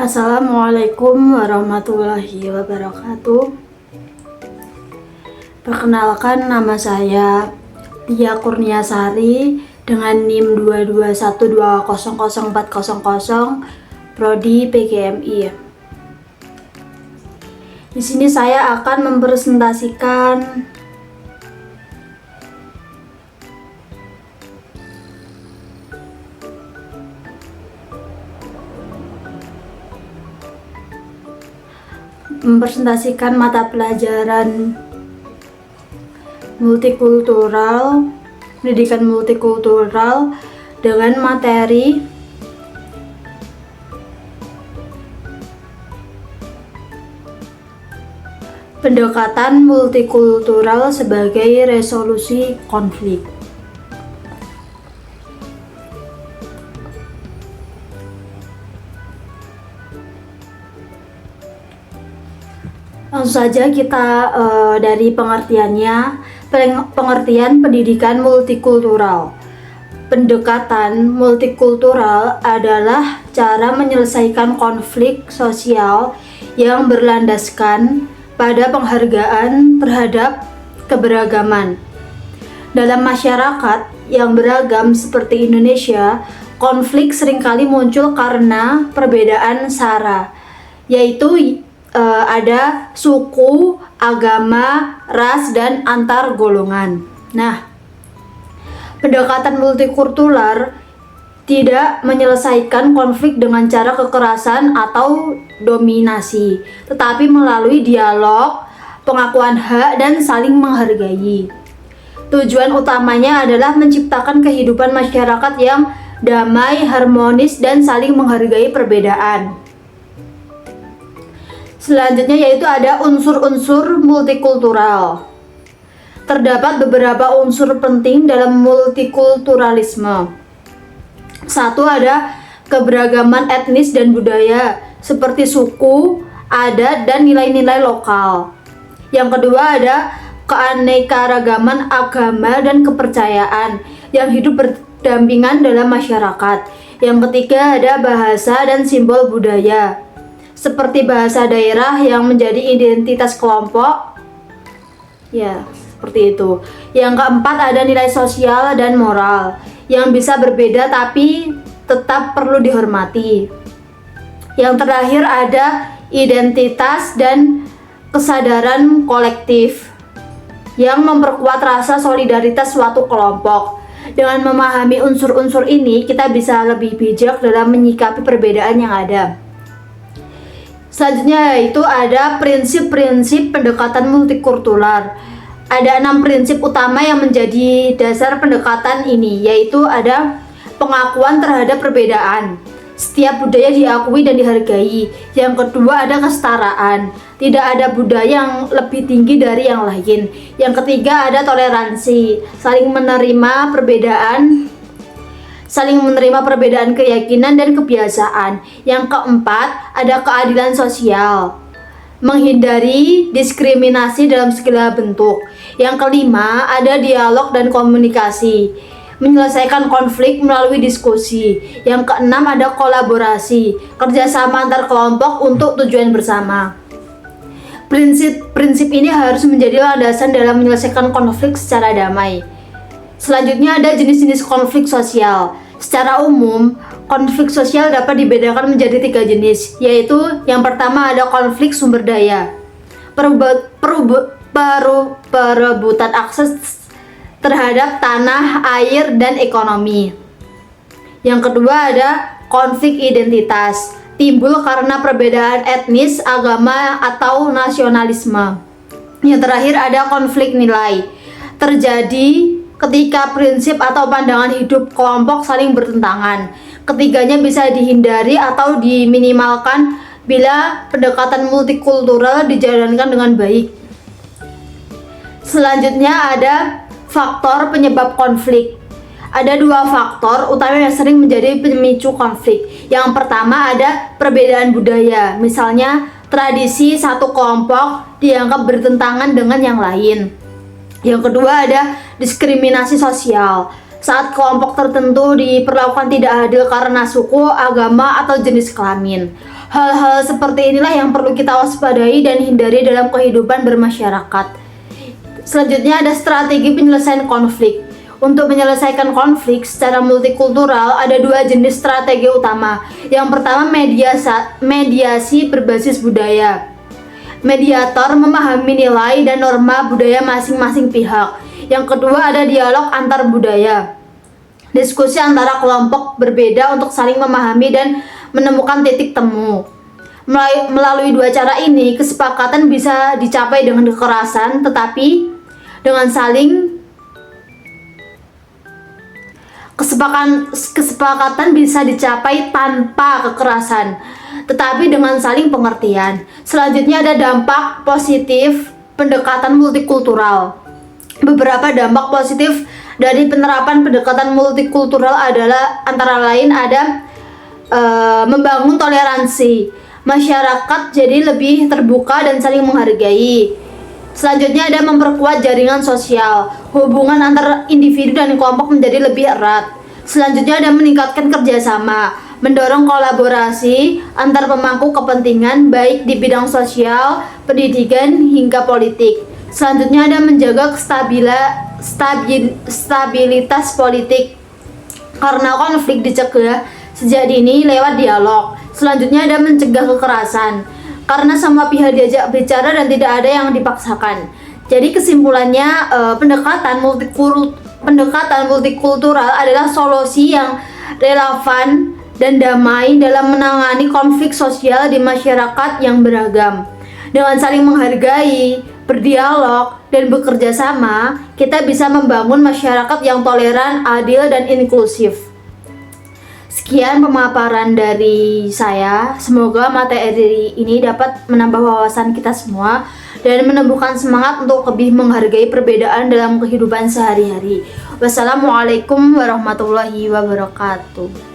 Assalamualaikum warahmatullahi wabarakatuh. Perkenalkan, nama saya Tia Kurniasari dengan NIM 221200400, Prodi PGMI. Di sini saya akan mempresentasikan mata pelajaran multikultural, pendidikan multikultural dengan materi pendekatan multikultural sebagai resolusi konflik. Langsung saja kita dari pengertiannya. Pengertian pendidikan multikultural. Pendekatan multikultural adalah cara menyelesaikan konflik sosial yang berlandaskan pada penghargaan terhadap keberagaman. Dalam masyarakat yang beragam seperti Indonesia, konflik seringkali muncul karena perbedaan sara, yaitu ada suku, agama, ras, dan antar golongan. Nah, pendekatan multikultural tidak menyelesaikan konflik dengan cara kekerasan atau dominasi, tetapi melalui dialog, pengakuan hak, dan saling menghargai. Tujuan utamanya adalah menciptakan kehidupan masyarakat yang damai, harmonis, dan saling menghargai perbedaan. Selanjutnya yaitu ada unsur-unsur multikultural. Terdapat beberapa unsur penting dalam multikulturalisme. Satu, ada keberagaman etnis dan budaya seperti suku, adat, dan nilai-nilai lokal. Yang kedua, ada keanekaragaman agama dan kepercayaan yang hidup berdampingan dalam masyarakat. Yang ketiga, ada bahasa dan simbol budaya seperti bahasa daerah yang menjadi identitas kelompok. Ya, seperti itu. Yang keempat, ada nilai sosial dan moral yang bisa berbeda tapi tetap perlu dihormati. Yang terakhir, ada identitas dan kesadaran kolektif yang memperkuat rasa solidaritas suatu kelompok. Dengan memahami unsur-unsur ini, kita bisa lebih bijak dalam menyikapi perbedaan yang ada. Selanjutnya yaitu ada prinsip-prinsip pendekatan multikultural. Ada 6 prinsip utama yang menjadi dasar pendekatan ini, yaitu ada pengakuan terhadap perbedaan. Setiap budaya diakui dan dihargai. Yang kedua, ada kesetaraan. Tidak ada budaya yang lebih tinggi dari yang lain. Yang ketiga, ada toleransi. Saling menerima perbedaan keyakinan dan kebiasaan. Yang keempat, ada keadilan sosial, menghindari diskriminasi dalam segala bentuk. Yang kelima, ada dialog dan komunikasi, menyelesaikan konflik melalui diskusi. Yang keenam, ada kolaborasi, kerjasama antar kelompok untuk tujuan bersama. Prinsip ini harus menjadi landasan dalam menyelesaikan konflik secara damai. Selanjutnya ada jenis-jenis konflik sosial. Secara umum, konflik sosial dapat dibedakan menjadi 3 jenis, yaitu yang pertama ada konflik sumber daya, perebutan akses terhadap tanah, air, dan ekonomi. Yang kedua ada konflik identitas, timbul karena perbedaan etnis, agama, atau nasionalisme. Yang terakhir ada konflik nilai, terjadi ketika prinsip atau pandangan hidup kelompok saling bertentangan. Ketiganya bisa dihindari atau diminimalkan bila pendekatan multikultural dijalankan dengan baik. Selanjutnya ada faktor penyebab konflik. Ada 2 faktor utama yang sering menjadi pemicu konflik. Yang pertama ada perbedaan budaya. Misalnya tradisi satu kelompok dianggap bertentangan dengan yang lain. Yang kedua ada diskriminasi sosial. Saat kelompok tertentu diperlakukan tidak adil karena suku, agama, atau jenis kelamin. Hal-hal seperti inilah yang perlu kita waspadai dan hindari dalam kehidupan bermasyarakat. Selanjutnya ada strategi penyelesaian konflik. Untuk menyelesaikan konflik secara multikultural ada dua jenis strategi utama. Yang pertama mediasi berbasis budaya. Mediator memahami nilai dan norma budaya masing-masing pihak. Yang kedua ada dialog antar budaya. Diskusi antara kelompok berbeda untuk saling memahami dan menemukan titik temu. Melalui dua cara ini, kesepakatan bisa dicapai dengan kekerasan, tetapi dengan kesepakatan bisa dicapai tanpa kekerasan, tetapi dengan saling pengertian. Selanjutnya ada dampak positif pendekatan multikultural. Beberapa dampak positif dari penerapan pendekatan multikultural adalah antara lain ada membangun toleransi. Masyarakat jadi lebih terbuka dan saling menghargai. Selanjutnya ada memperkuat jaringan sosial. Hubungan antar individu dan kelompok menjadi lebih erat. Selanjutnya ada meningkatkan kerjasama, mendorong kolaborasi antar pemangku kepentingan baik di bidang sosial, pendidikan, hingga politik. Selanjutnya ada menjaga stabilitas politik karena konflik dicegah sejak dini lewat dialog. Selanjutnya ada mencegah kekerasan karena semua pihak diajak bicara dan tidak ada yang dipaksakan. Jadi kesimpulannya pendekatan multikultural adalah solusi yang relevan dan damai dalam menangani konflik sosial di masyarakat yang beragam. Dengan saling menghargai, berdialog, dan bekerja sama, kita bisa membangun masyarakat yang toleran, adil, dan inklusif. Sekian pemaparan dari saya. Semoga materi ini dapat menambah wawasan kita semua dan menumbuhkan semangat untuk lebih menghargai perbedaan dalam kehidupan sehari-hari. Wassalamualaikum warahmatullahi wabarakatuh.